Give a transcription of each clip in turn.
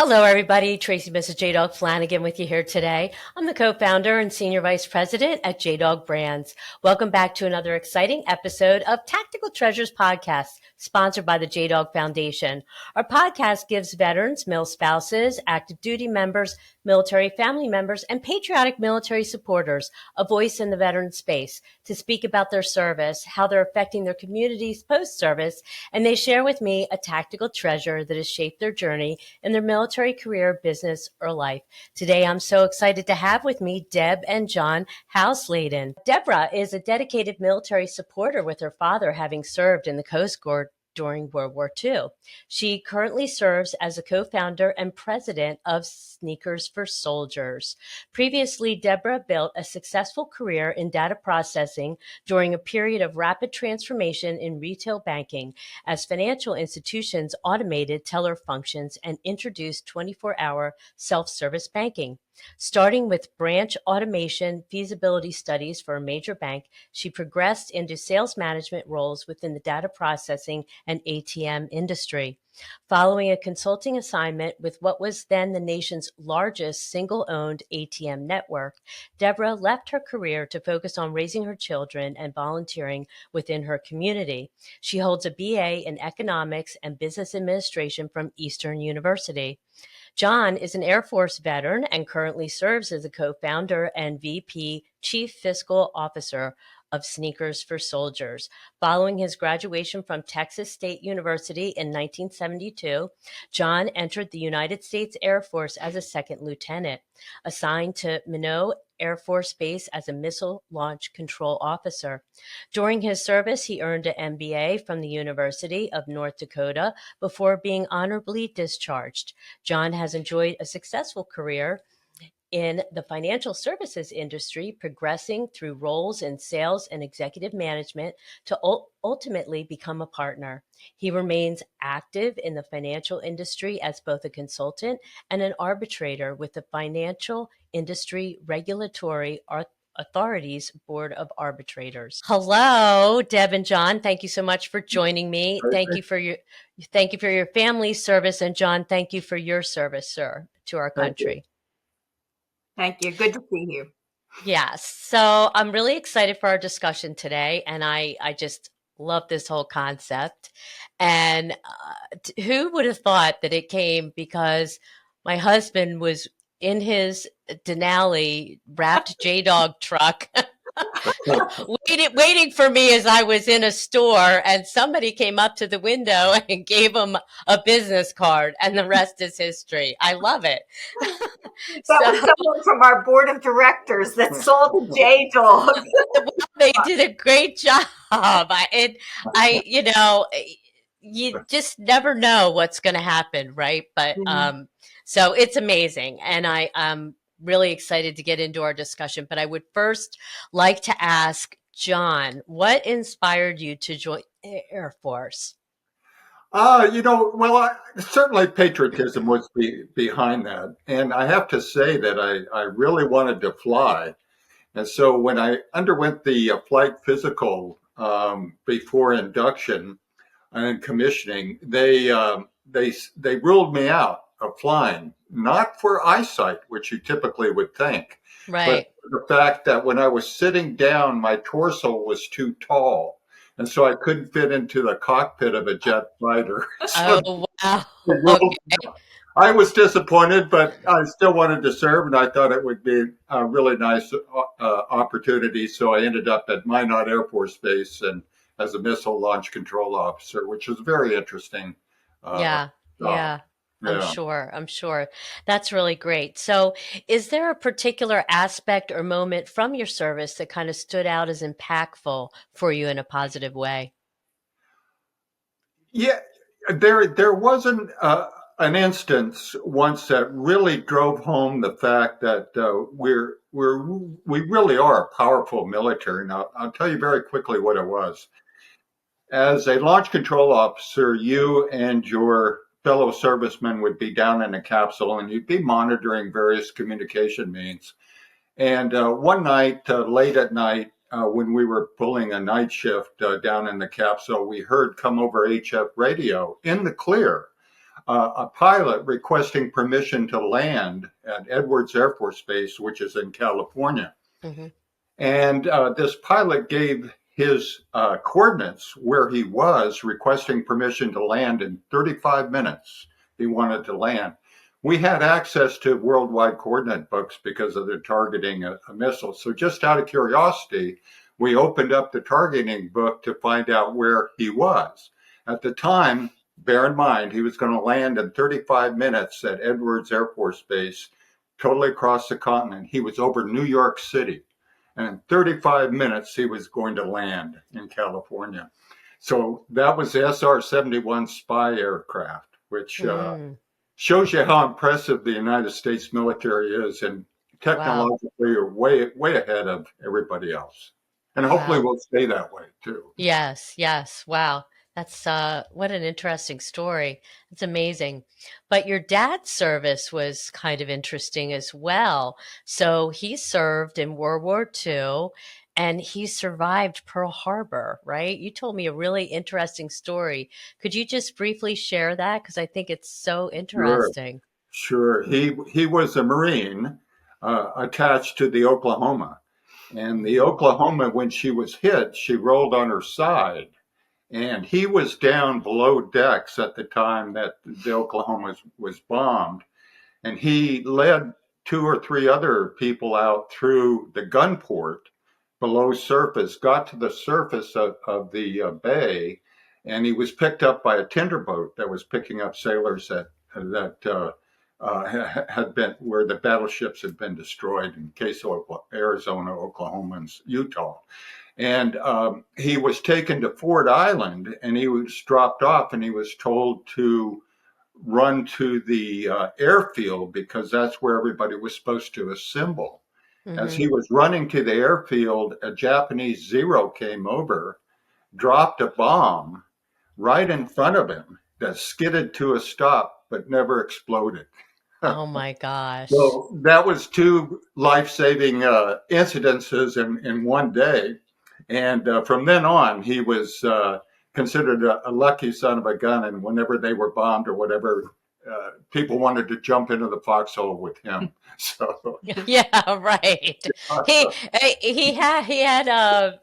Hello, everybody. Tracy, Mrs. JDog Flanagan with you here today. I'm the co-founder and senior vice president at JDog Brands. Welcome back to another exciting episode of Tactical Treasures Podcast, sponsored by the JDog Foundation. Our podcast gives veterans, male spouses, active duty members, military family members, and patriotic military supporters a voice in the veteran space to speak about their service, how they're affecting their communities post-service, and they share with me a tactical treasure that has shaped their journey in their military career, business, or life. Today, I'm so excited to have with me Deb and John Hausladen. Deborah is a dedicated military supporter with her father having served in the Coast Guard during World War II. She currently serves as a co-founder and president of Sneakers for Soldiers. Previously, Deborah built a successful career in data processing during a period of rapid transformation in retail banking as financial institutions automated teller functions and introduced 24-hour self-service banking. Starting with branch automation feasibility studies for a major bank, she progressed into sales management roles within the data processing and ATM industry. Following a consulting assignment with what was then the nation's largest single-owned ATM network, Deborah left her career to focus on raising her children and volunteering within her community. She holds a BA in economics and business administration from Eastern University. John is an Air Force veteran and currently serves as a co-founder and VP Chief Fiscal Officer of Sneakers for Soldiers. Following his graduation from Texas State University in 1972, John entered the United States Air Force as a second lieutenant, assigned to Minot Air Force Base as a missile launch control officer. During his service, he earned an MBA from the University of North Dakota before being honorably discharged. John has enjoyed a successful career in the financial services industry, progressing through roles in sales and executive management to ultimately become a partner. He remains active in the financial industry as both a consultant and an arbitrator with the Financial Industry Regulatory Authority's Board of Arbitrators. Hello, Deb and John. Thank you so much for joining me. Thank you for your family service, and John, thank you for your service, sir, to our country. Thank you. Good to see you. Yes. So I'm really excited for our discussion today. And I just love this whole concept. And who would have thought that it came because my husband was in his Denali wrapped JDog truck waiting for me as I was in a store, and somebody came up to the window and gave him a business card, and the rest is history. I love it. That was someone from our board of directors that sold the JDog. They did a great job. You just never know what's going to happen, right? But so it's amazing, and I'm really excited to get into our discussion. But I would first like to ask John, what inspired you to join the Air Force? Certainly patriotism was behind that. And I have to say that I really wanted to fly. And so when I underwent the flight physical before induction and commissioning, they ruled me out of flying, not for eyesight, which you typically would think, Right. but the fact that when I was sitting down, my torso was too tall. And so I couldn't fit into the cockpit of a jet fighter. Oh, wow. Okay. I was disappointed, but I still wanted to serve, and I thought it would be a really nice opportunity. So I ended up at Minot Air Force Base and as a missile launch control officer, which was very interesting. Yeah. I'm sure. That's really great. So is there a particular aspect or moment from your service that kind of stood out as impactful for you in a positive way? Yeah, there wasn't an instance once that really drove home the fact that we really are a powerful military. Now, I'll tell you very quickly what it was. As a launch control officer, you and your fellow servicemen would be down in a capsule and you'd be monitoring various communication means. And one night, late at night, when we were pulling a night shift down in the capsule, we heard come over HF radio in the clear a pilot requesting permission to land at Edwards Air Force Base, which is in California. Mm-hmm. And this pilot gave his coordinates where he was, requesting permission to land in 35 minutes. He wanted to land. We had access to worldwide coordinate books because of their targeting a missile. So just out of curiosity, we opened up the targeting book to find out where he was. At the time, bear in mind, he was going to land in 35 minutes at Edwards Air Force Base, totally across the continent. He was over New York City. And in 35 minutes, he was going to land in California. So that was the SR-71 spy aircraft, which shows you how impressive the United States military is, and technologically are way ahead of everybody else. And hopefully we'll stay that way too. Yes, yes. Wow. That's what an interesting story. It's amazing. But your dad's service was kind of interesting as well. So he served in World War II and he survived Pearl Harbor, right? You told me a really interesting story. Could you just briefly share that? Because I think it's so interesting. Sure. He was a Marine attached to the Oklahoma. And the Oklahoma, when she was hit, she rolled on her side. And he was down below decks at the time that the Oklahoma was bombed. And he led 2 or 3 other people out through the gun port below surface, got to the surface of the bay, and he was picked up by a tender boat that was picking up sailors that had been where the battleships had been destroyed in case of Arizona, Oklahoma, and Utah. And he was taken to Ford Island, and he was dropped off, and he was told to run to the airfield because that's where everybody was supposed to assemble. Mm-hmm. As he was running to the airfield, a Japanese Zero came over, dropped a bomb right in front of him that skidded to a stop but never exploded. Oh my gosh. So that was 2 life-saving incidences in one day. And from then on, he was considered a lucky son of a gun. And whenever they were bombed or whatever, people wanted to jump into the foxhole with him. So yeah, right. He had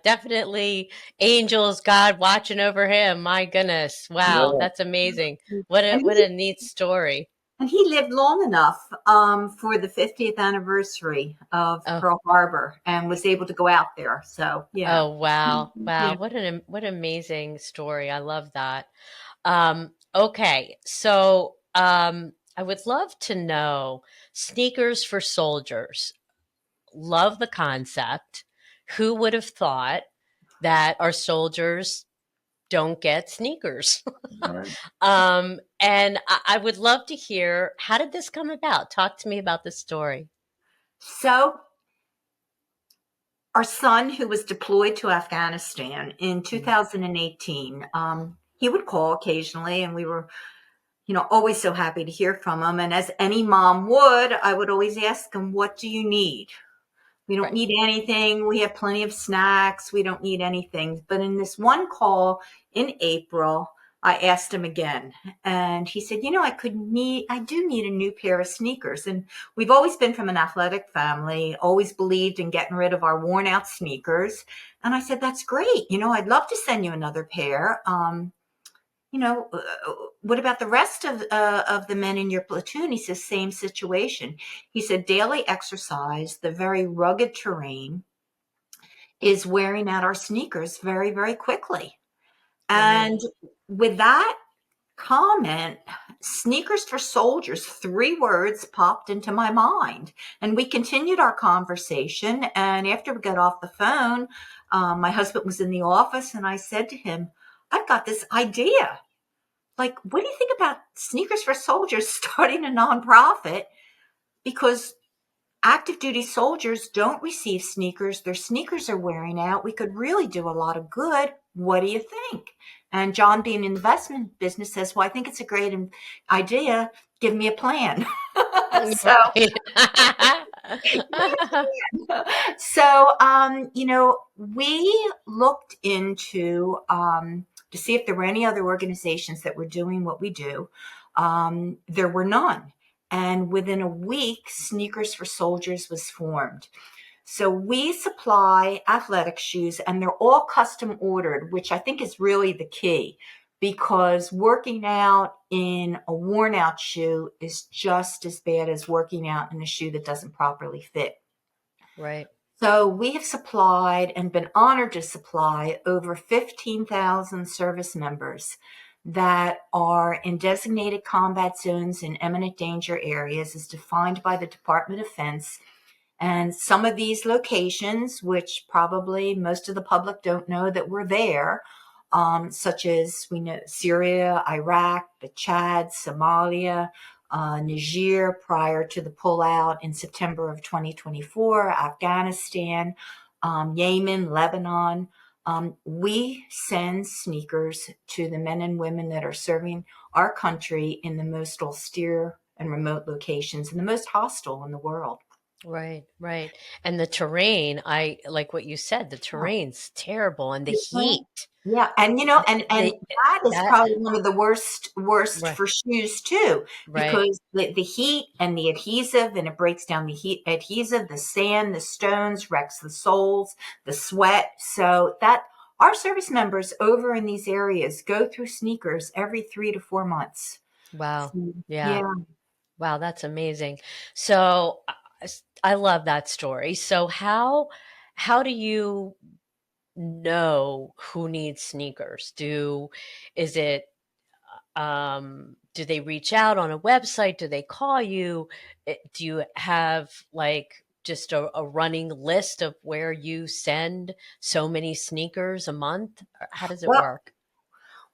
definitely angels, God watching over him. My goodness, wow, that's amazing. What a neat story. And he lived long enough for the 50th anniversary of Pearl Harbor and was able to go out there. So, yeah. Oh, wow. Wow. Yeah. What an amazing story. I love that. Okay. So, I would love to know sneakers for soldiers. Love the concept. Who would have thought that our soldiers don't get sneakers? Right. And I would love to hear, how did this come about? Talk to me about this story. So our son, who was deployed to Afghanistan in 2018, he would call occasionally, and we were, always so happy to hear from him. And as any mom would, I would always ask him, what do you need? We don't need anything. We have plenty of snacks. We don't need anything. But in this one call in April, I asked him again, and he said, I do need a new pair of sneakers. And we've always been from an athletic family, always believed in getting rid of our worn out sneakers. And I said, that's great. I'd love to send you another pair. What about the rest of the men in your platoon? He says, same situation. He said, daily exercise, the very rugged terrain is wearing out our sneakers very, very quickly. And with that comment, sneakers for soldiers, 3 words popped into my mind. And we continued our conversation. And after we got off the phone, my husband was in the office, and I said to him, I've got this idea. Like, what do you think about Sneakers for Soldiers starting a nonprofit? Because active duty soldiers don't receive sneakers. Their sneakers are wearing out. We could really do a lot of good. What do you think? And John, being in the investment business, says, well, I think it's a great idea. Give me a plan. We looked into to see if there were any other organizations that were doing what we do. there were none. And within a week, Sneakers for Soldiers was formed. So we supply athletic shoes, and they're all custom ordered, which I think is really the key, because working out in a worn out shoe is just as bad as working out in a shoe that doesn't properly fit. Right. So we have supplied and been honored to supply over 15,000 service members that are in designated combat zones in imminent danger areas as defined by the Department of Defense. And some of these locations, which probably most of the public don't know that we're there, such as we know Syria, Iraq, the Chad, Somalia, Niger prior to the pullout in September of 2024, Afghanistan, Yemen, Lebanon. We send sneakers to the men and women that are serving our country in the most austere and remote locations and the most hostile in the world. Right, right. And the terrain, I like what you said, the terrain's terrible and the heat. Yeah, and and They that is that probably one of the worst right, for shoes too, right. because the heat and the adhesive, and it breaks down the heat adhesive, the sand, the stones, wrecks the soles, the sweat. So that our service members over in these areas go through sneakers every 3 to 4 months. Wow. So, Yeah. yeah. Wow, that's amazing. So I love that story. So how do you know who needs sneakers? Is it do they reach out on a website? Do they call you? Do you have like just a running list of where you send so many sneakers a month? Or how does it Well, work?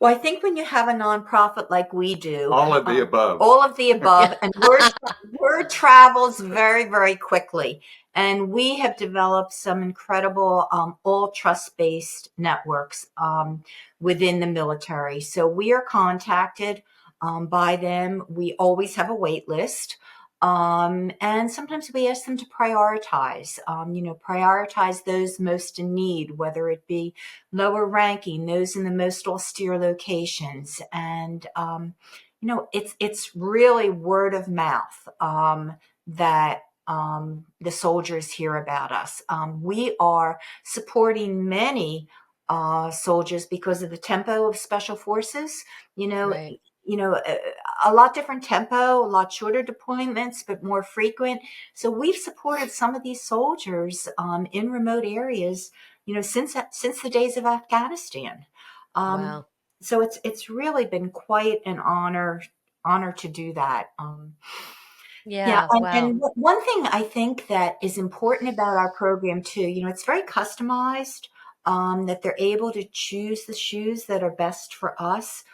Well, I think when you have a nonprofit like we do, All of the above. all of the above, and word travels very, very quickly. And we have developed some incredible, all trust-based networks within the military. So we are contacted by them. We always have a wait list. And sometimes we ask them to prioritize, prioritize those most in need, whether it be lower ranking, those in the most austere locations. And, it's really word of mouth that the soldiers hear about us. We are supporting many soldiers because of the tempo of special forces. You know, Right. you know, a, a lot different tempo, a lot shorter deployments, but more frequent. So we've supported some of these soldiers in remote areas, since the days of Afghanistan. Um, Wow. so it's really been quite an honor to do that. Yeah, Yeah, and wow. one thing I think that is important about our program too, it's very customized, that they're able to choose the shoes that are best for us.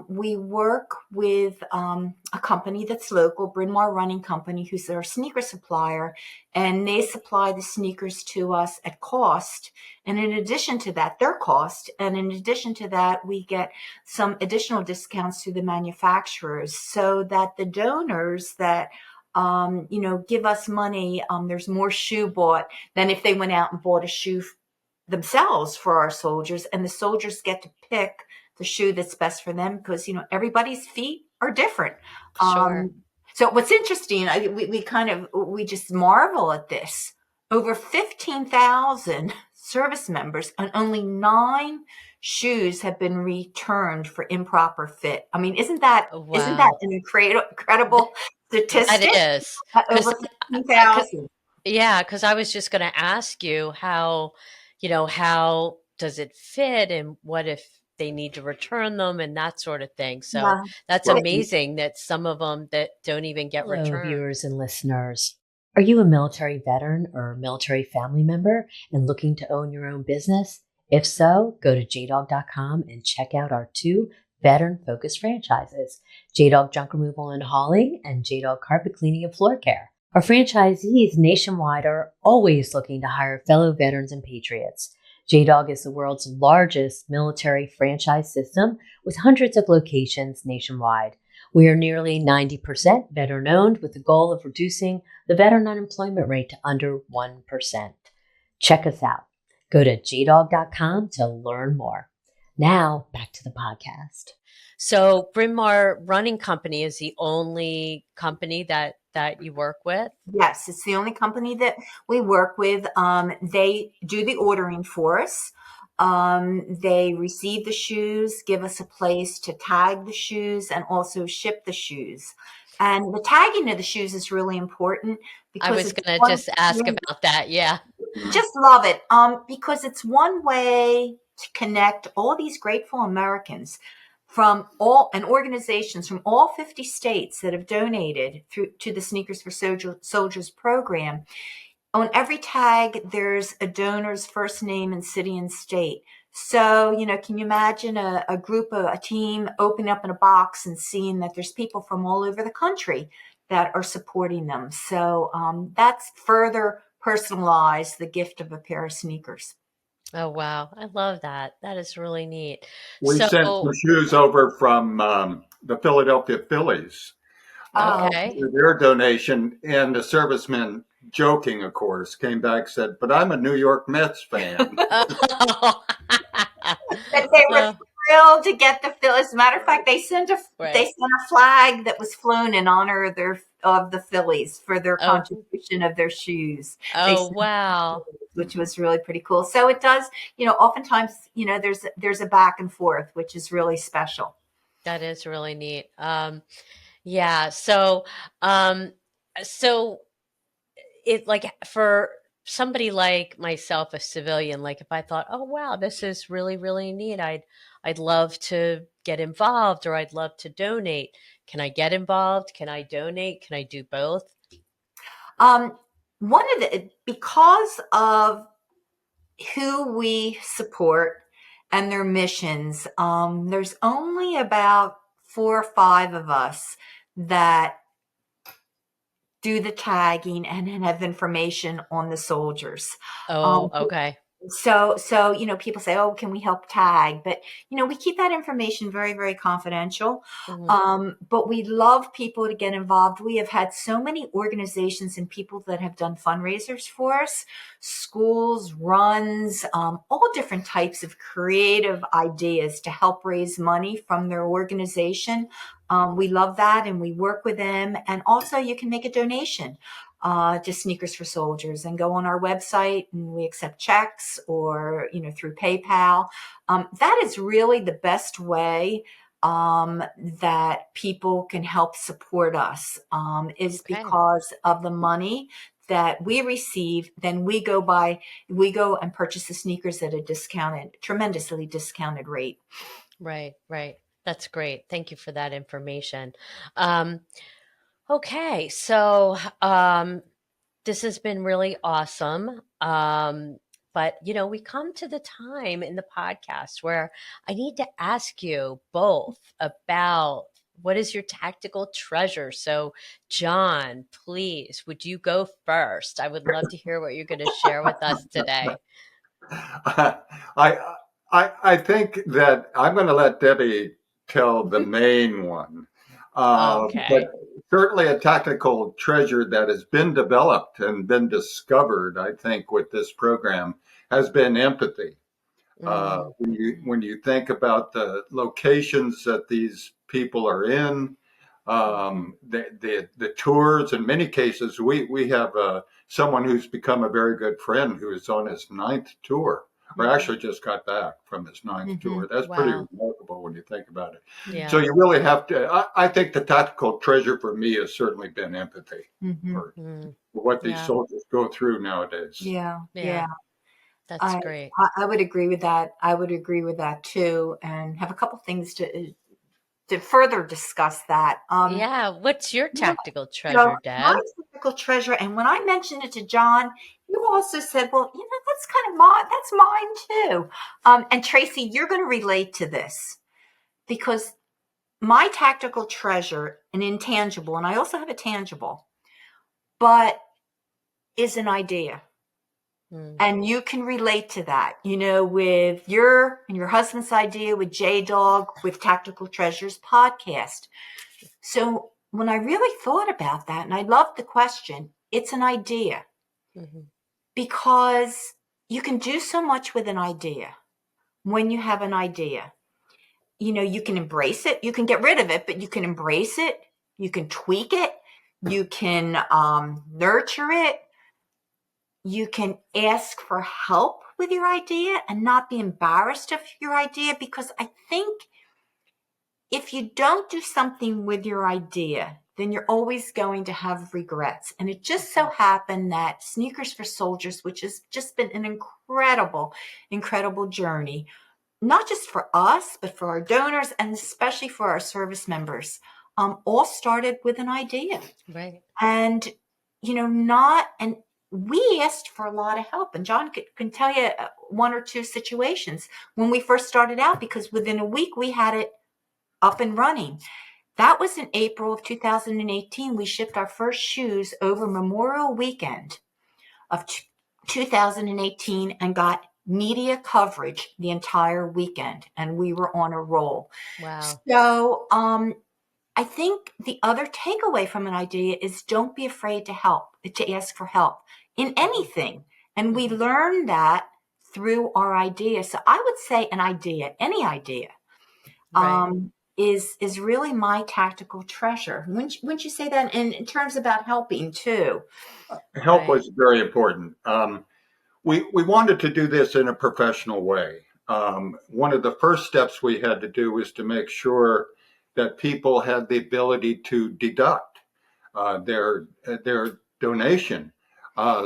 We work with a company that's local, Bryn Mawr Running Company, who's our sneaker supplier, and they supply the sneakers to us at cost. And in addition to that, their cost, and in addition to that, we get some additional discounts to the manufacturers so that the donors that give us money. There's more shoe bought than if they went out and bought a shoe themselves for our soldiers, and the soldiers get to pick the shoe that's best for them because everybody's feet are different. Sure. So what's interesting, we just marvel at this. Over 15,000 service members and only 9 shoes have been returned for improper fit. I mean, isn't that Wow. an incredible That statistic? is Over because 15,000. yeah, because I was just going to ask you how does it fit and what if they need to return them and that sort of thing. So Yeah. that's Well, amazing that some of them that don't even get Hello, returned. viewers and listeners. Are you a military veteran or military family member and looking to own your own business? If so, go to JDog.com and check out our 2 veteran-focused franchises, JDog Junk Removal and Hauling and JDog Carpet Cleaning and Floor Care. Our franchisees nationwide are always looking to hire fellow veterans and patriots. JDog is the world's largest military franchise system with hundreds of locations nationwide. We are nearly 90% veteran-owned with the goal of reducing the veteran unemployment rate to under 1%. Check us out. Go to jdog.com to learn more. Now, back to the podcast. So Bryn Mawr Running Company is the only company that you work with? Yes, it's the only company that we work with. They do the ordering for us. They receive the shoes, give us a place to tag the shoes, and also ship the shoes. And the tagging of the shoes is really important I because was it's going to one, just ask about that. Yeah. just love it. Because it's one way to connect all these grateful Americans from all and organizations from all 50 states that have donated through to the Sneakers for Soldiers program. On every tag, there's a donor's first name and city and state. So, can you imagine a group, a team opening up in a box and seeing that there's people from all over the country that are supporting them? So that's further personalized the gift of a pair of sneakers. Oh, wow. I love that. That is really neat. We sent some So, shoes over from the Philadelphia Phillies, okay. their donation, and the servicemen, joking, of course, came back, said, "But I'm a New York Mets fan." Oh. But they were Oh, thrilled to get the Phillies. As a matter of fact, they right. sent a flag that was flown in honor of the Phillies for their Oh, contribution of their shoes. They oh, sent, wow. which was really pretty cool. So it does, oftentimes, there's a back and forth, which is really special. That is really neat. Yeah. Um, so it like for somebody like myself, a civilian, like if I thought, oh wow, this is really, really neat, I'd love to get involved or I'd love to donate. Can I get involved? Can I donate? Can I do both? Um, because of who we support and their missions, there's only about 4 or 5 of us that do the tagging and have information on the soldiers. Oh, Um, okay. so people say, "Oh, can we help tag?" But we keep that information very, very confidential. Hmm. But we love people to get involved. We have had so many organizations and people that have done fundraisers for us, schools, runs, all different types of creative ideas to help raise money from their organization. We love that, and we work with them. And also, you can make a donation to Sneakers for Soldiers and go on our website, and we accept checks or through PayPal. That is really the best way that people can help support us, is Okay. because of the money that we receive. Then we go and purchase the sneakers at a tremendously discounted rate. Right, right. That's great. Thank you for that information. Um, okay, so this has been really awesome. But we come to the time in the podcast where I need to ask you both about what is your tactical treasure. So, John, please, would you go first? I would love to hear what you're going to share with us today. I, I think that I'm going to let Debbie tell the main one, but Okay. certainly a tactical treasure that has been developed and been discovered, I think, with this program has been empathy. Mm, When you think about the locations that these people are in, the tours. In many cases, we have someone who's become a very good friend who is on his 9th tour, or mhm. actually just got back from his 9th Hmm. tour. That's pretty Wow. remarkable when you think about it. So Yeah. you really have to. I think the tactical treasure for me has certainly been empathy Hmm. for what these Yeah. soldiers go through nowadays. Yeah, Yeah. yeah. That's I, great. I would agree with that. I would agree with that too, and have a couple things to further discuss that. Yeah. What's your Yeah, tactical so treasure, my Deb? typical treasure, and when I mentioned it to John, you also said, "Well, that's kind of that's mine too." And Tracy, you're going to relate to this because my tactical treasure, an intangible, and I also have a tangible, but is an idea. Mm, And you can relate to that, with your and your husband's idea with JDog, with Tactical Treasures podcast. So when I really thought about that, and I loved the question, it's an idea mhm. because you can do so much with an idea when you have an idea. you can embrace it. You can get rid of it, but you can embrace it. You can tweak it. You can nurture it. You can ask for help with your idea and not be embarrassed of your idea, because I think if you don't do something with your idea, then you're always going to have regrets. And it just so happened that Sneakers for Soldiers, which has just been an incredible, incredible journey, not just for us, but for our donors and especially for our service members, all started with an idea. Right. And, and we asked for a lot of help. And John can tell you one or two situations when we first started out, because within a week we had it up and running. That was in April of 2018. We shipped our first shoes over Memorial Weekend of 2018 and got media coverage the entire weekend. And we were on a roll. Wow. So I think the other takeaway from an idea is don't be afraid to ask for help in anything. And we learned that through our idea. So I would say any idea, Right. is really my tactical treasure. Wouldn't you say that in terms about helping too? Help Right. was very important. We wanted to do this in a professional way. One of the first steps we had to do was to make sure that people had the ability to deduct their donation.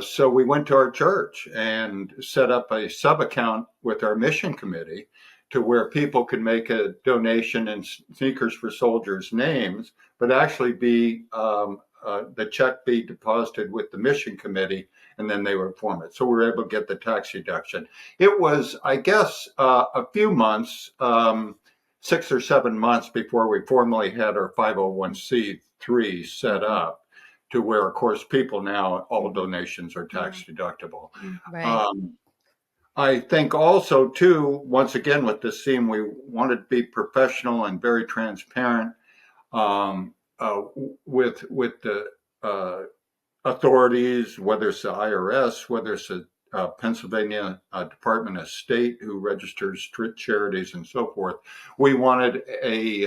So we went to our church and set up a sub account with our mission committee to where people could make a donation in Sneakers for Soldiers names, but actually be the check be deposited with the mission committee, and then they would form it. So we were able to get the tax deduction. It was, I guess, a few months, 6 or 7 months before we formally had our 501c3 set up, to where, of course, people now, all donations are tax deductible. Right. I think also, too, once again, with this theme, we wanted to be professional and very transparent with the authorities, whether it's the IRS, whether it's the Pennsylvania Department of State, who registers charities and so forth. We wanted a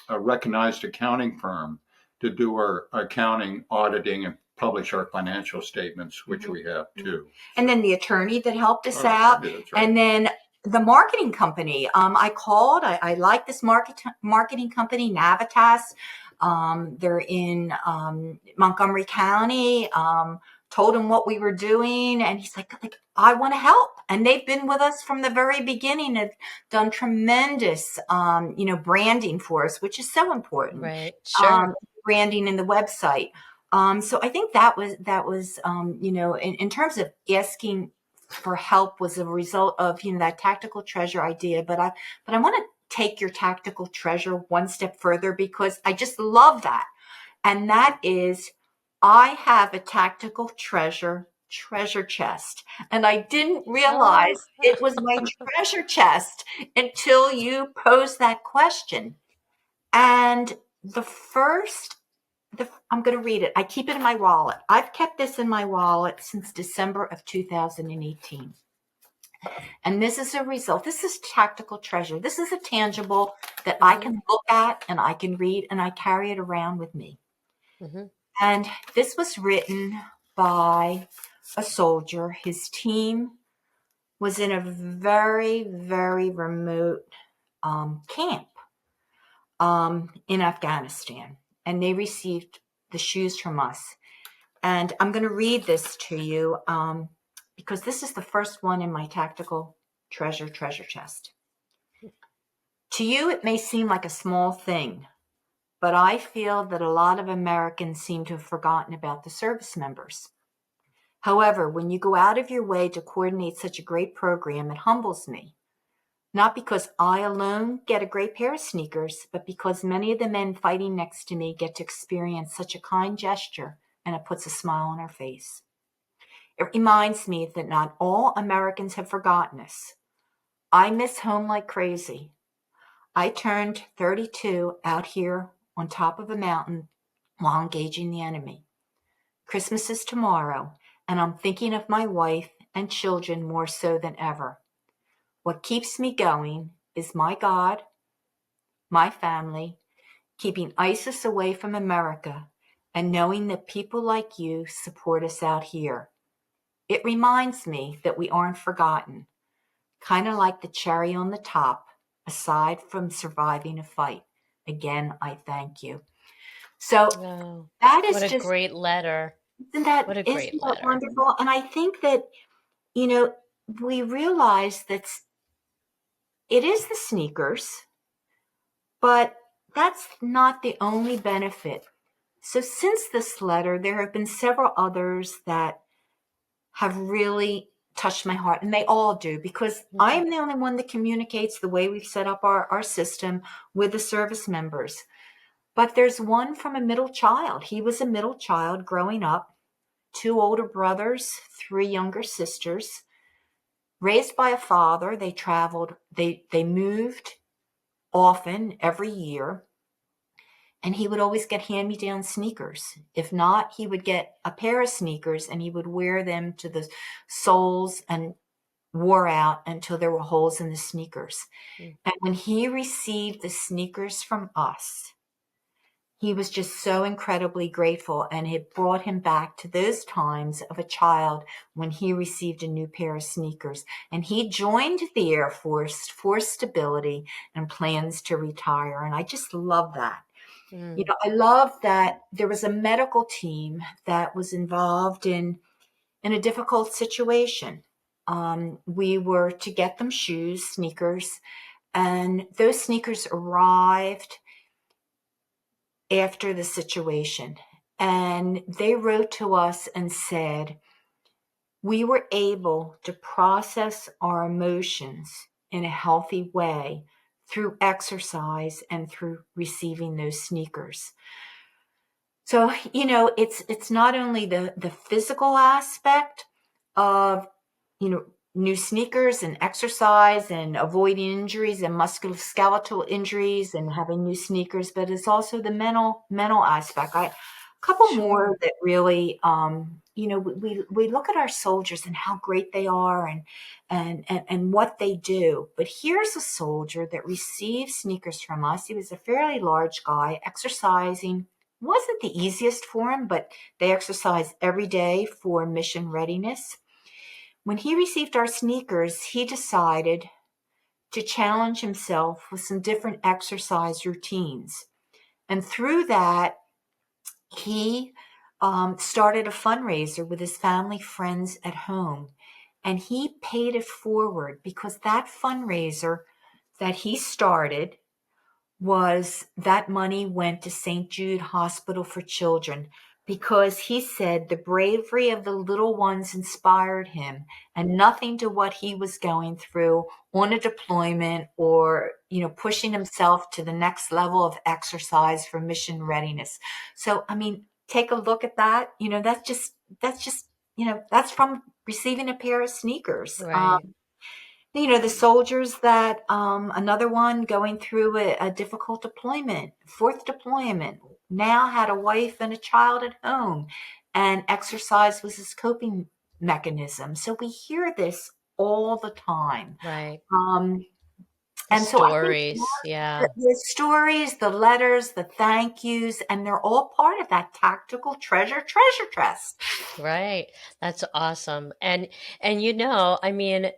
recognized accounting firm to do our accounting, auditing, and publish our financial statements, which we have too. And then the attorney that helped us out. Right. And then the marketing company. I called. I like this marketing company, Navitas. They're in Montgomery County. Told him what we were doing, and he's like, I want to help. And they've been with us from the very beginning. Have done tremendous, branding for us, which is so important. Right. Sure. Branding in the website. So I think that was in terms of asking for help was a result of that tactical treasure idea. But I want to take your tactical treasure one step further, because I just love that. And that is, I have a tactical treasure chest. And I didn't realize it was my treasure chest until you posed that question. And I'm going to read it. I keep it in my wallet. I've kept this in my wallet since December of 2018. And this is a result. This is tactical treasure. This is a tangible that I can look at and I can read, and I carry it around with me. Mm-hmm. And this was written by a soldier. His team was in a very, very remote camp in Afghanistan, and they received the shoes from us. And I'm going to read this to you because this is the first one in my tactical treasure chest. To you, it may seem like a small thing, but I feel that a lot of Americans seem to have forgotten about the service members. However, when you go out of your way to coordinate such a great program, it humbles me. Not because I alone get a great pair of sneakers, but because many of the men fighting next to me get to experience such a kind gesture, and it puts a smile on our face. It reminds me that not all Americans have forgotten us. I miss home like crazy. I turned 32 out here on top of a mountain while engaging the enemy. Christmas is tomorrow, and I'm thinking of my wife and children more so than ever. What keeps me going is my God, my family, keeping ISIS away from America, and knowing that people like you support us out here. It reminds me that we aren't forgotten, kind of like the cherry on the top, aside from surviving a fight. Again, I thank you. So Oh, that what is a just, great letter. isn't that, What a isn't great that letter. wonderful? And I think that, you know, we realize that it is the sneakers, but that's not the only benefit. So since this letter, there have been several others that have really touched my heart, and they all do, because I am the only one that communicates the way we've set up our system with the service members. But there's one from a middle child. He was a middle child growing up, 2 older brothers, 3 younger sisters, raised by a father. They traveled, they moved often every year. And he would always get hand-me-down sneakers. If not, he would get a pair of sneakers and he would wear them to the soles and wore out until there were holes in the sneakers. Mm. And when he received the sneakers from us, he was just so incredibly grateful, and it brought him back to those times of a child when he received a new pair of sneakers. And he joined the Air Force for stability and plans to retire. And I just love that. Mm. I love that there was a medical team that was involved in a difficult situation. We were to get them shoes, sneakers, and those sneakers arrived after the situation. And they wrote to us and said, we were able to process our emotions in a healthy way through exercise and through receiving those sneakers. So, it's not only the physical aspect of, new sneakers and exercise and avoiding injuries and musculoskeletal injuries and having new sneakers, but it's also the mental aspect. A couple more Sure. that really, we look at our soldiers and how great they are and what they do. But here's a soldier that received sneakers from us. He was a fairly large guy, exercising wasn't the easiest for him, but they exercise every day for mission readiness. When he received our sneakers, he decided to challenge himself with some different exercise routines. And through that, he started a fundraiser with his family, friends at home. And he paid it forward because that fundraiser that he started was that money went to St. Jude Hospital for Children because he said the bravery of the little ones inspired him and nothing to what he was going through on a deployment or, pushing himself to the next level of exercise for mission readiness. So, I mean, take a look at that. That's from receiving a pair of sneakers. Right. The soldiers that, another one going through a difficult deployment, 4th deployment, now had a wife and a child at home, and exercise was his coping mechanism. So we hear this all the time. Right. Um, The and so I think stories. Yeah. the stories, the letters, the thank yous, and they're all part of that tactical treasure chest. Right. That's awesome. And I mean,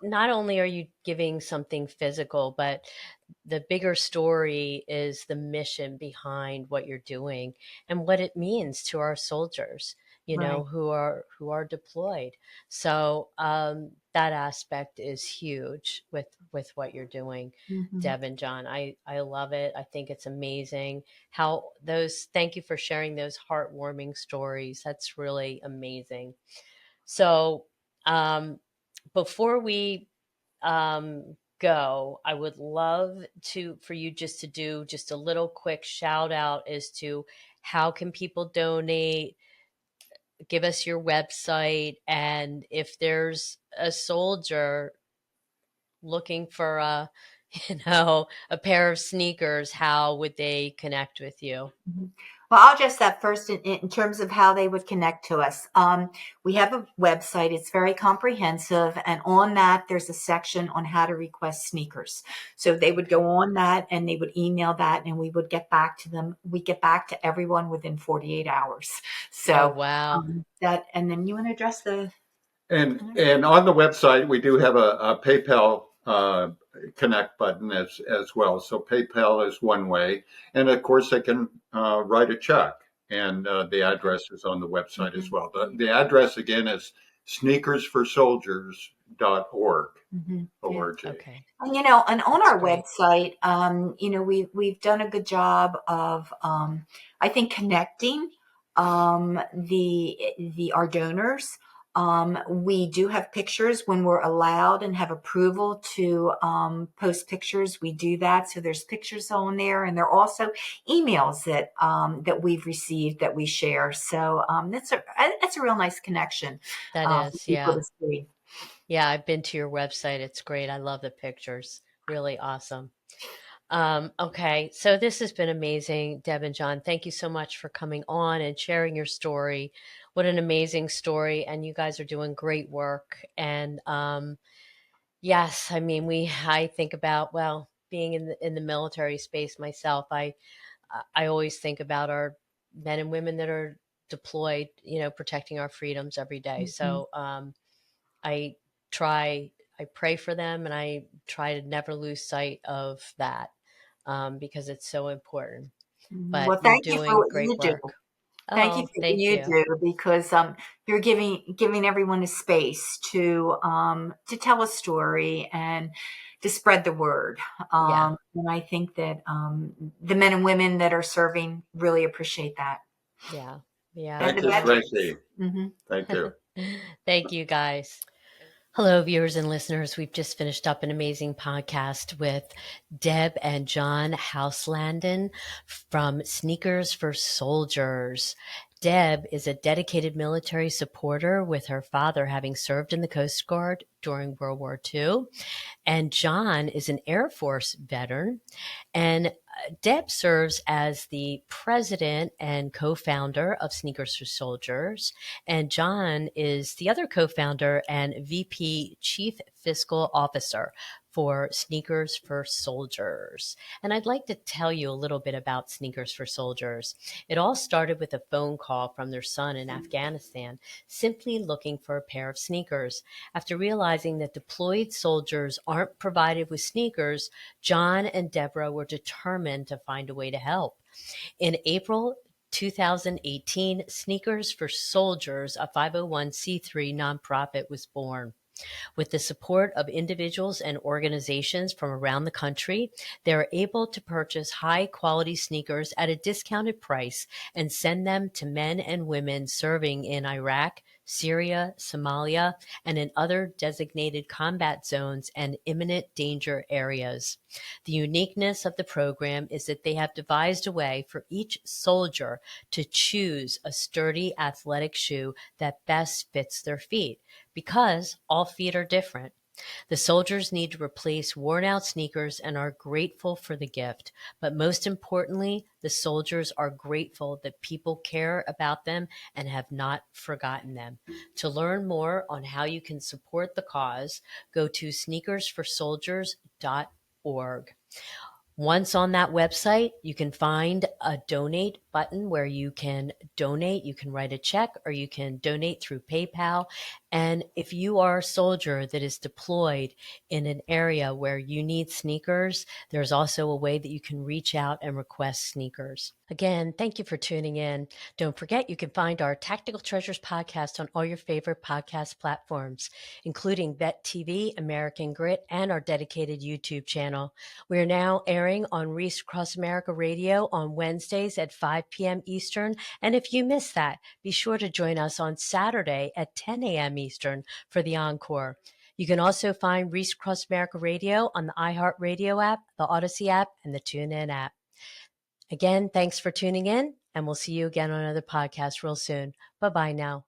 not only are you giving something physical, but the bigger story is the mission behind what you're doing and what it means to our soldiers, Right. who are deployed. So that aspect is huge with what you're doing, Mhm. Deb and John. I love it. I think it's amazing thank you for sharing those heartwarming stories. That's really amazing. So um, before we go, I would love for you just to do just a little quick shout out as to how can people donate, give us your website, and if there's a soldier looking for a pair of sneakers, how would they connect with you? Mhm. Well, I'll address that first in terms of how they would connect to us. We have a website. It's very comprehensive. And on that, there's a section on how to request sneakers. So they would go on that and they would email that and we would get back to them. We get back to everyone within 48 hours. Oh, So wow. and then you want to address the. And on the website, we do have a PayPal connect button as well. So PayPal is one way, and of course they can write a check, and the address is on the website as well. The address again is sneakersforsoldiers.org. .org. Okay. And and on That's our great. website, we've done a good job of I think connecting our donors. We do have pictures when we're allowed and have approval to post pictures. We do that, so there's pictures on there, and there are also emails that we've received that we share. So that's a real nice connection That for is, people yeah. to see. Yeah, I've been to your website. It's great. I love the pictures. Really awesome. Okay, so this has been amazing, Deb and John. Thank you so much for coming on and sharing your story. What an amazing story, and you guys are doing great work. And yes, I mean, I think about, well, being in the military space myself. I always think about our men and women that are deployed, protecting our freedoms every day. Mhm. So I try, I pray for them, and I try to never lose sight of that, because it's so important. But Well, you're thank you for doing what you great do. work. Thank you Oh, for what thank you you. do because you're giving everyone a space to tell a story and to spread the word. Yeah, And I think that the men and women that are serving really appreciate that. yeah, yeah. And Thank the you, veterans. Tracy. Hmm. Thank you. Thank you, guys. Hello, viewers and listeners. We've just finished up an amazing podcast with Deb and John Hausladen from Sneakers for Soldiers. Deb is a dedicated military supporter, with her father having served in the Coast Guard during World War II. And John is an Air Force veteran. And Deb serves as the president and co-founder of Sneakers for Soldiers. And John is the other co-founder and VP Chief Fiscal Officer for Sneakers for Soldiers. And I'd like to tell you a little bit about Sneakers for Soldiers. It all started with a phone call from their son in Afghanistan, simply looking for a pair of sneakers. After realizing that deployed soldiers aren't provided with sneakers, John and Deborah were determined to find a way to help. In April 2018, Sneakers for Soldiers, a 501c3 nonprofit, was born. With the support of individuals and organizations from around the country, they are able to purchase high-quality sneakers at a discounted price and send them to men and women serving in Iraq, Syria, Somalia, and in other designated combat zones and imminent danger areas. The uniqueness of the program is that they have devised a way for each soldier to choose a sturdy athletic shoe that best fits their feet, because all feet are different. The soldiers need to replace worn out sneakers and are grateful for the gift. But most importantly, the soldiers are grateful that people care about them and have not forgotten them. To learn more on how you can support the cause, go to sneakersforsoldiers.org. Once on that website, you can find a donate button where you can donate. You can write a check or you can donate through PayPal. And if you are a soldier that is deployed in an area where you need sneakers, there's also a way that you can reach out and request sneakers. Again, thank you for tuning in. Don't forget, you can find our Tactical Treasures podcast on all your favorite podcast platforms, including Vet TV, American Grit, and our dedicated YouTube channel. We are now airing on Reese Cross America Radio on Wednesdays at 5 p.m. Eastern. And if you miss that, be sure to join us on Saturday at 10 a.m. Eastern for the encore. You can also find Reese Cross America Radio on the iHeartRadio app, the Odyssey app, and the TuneIn app. Again, thanks for tuning in, and we'll see you again on another podcast real soon. Bye-bye now.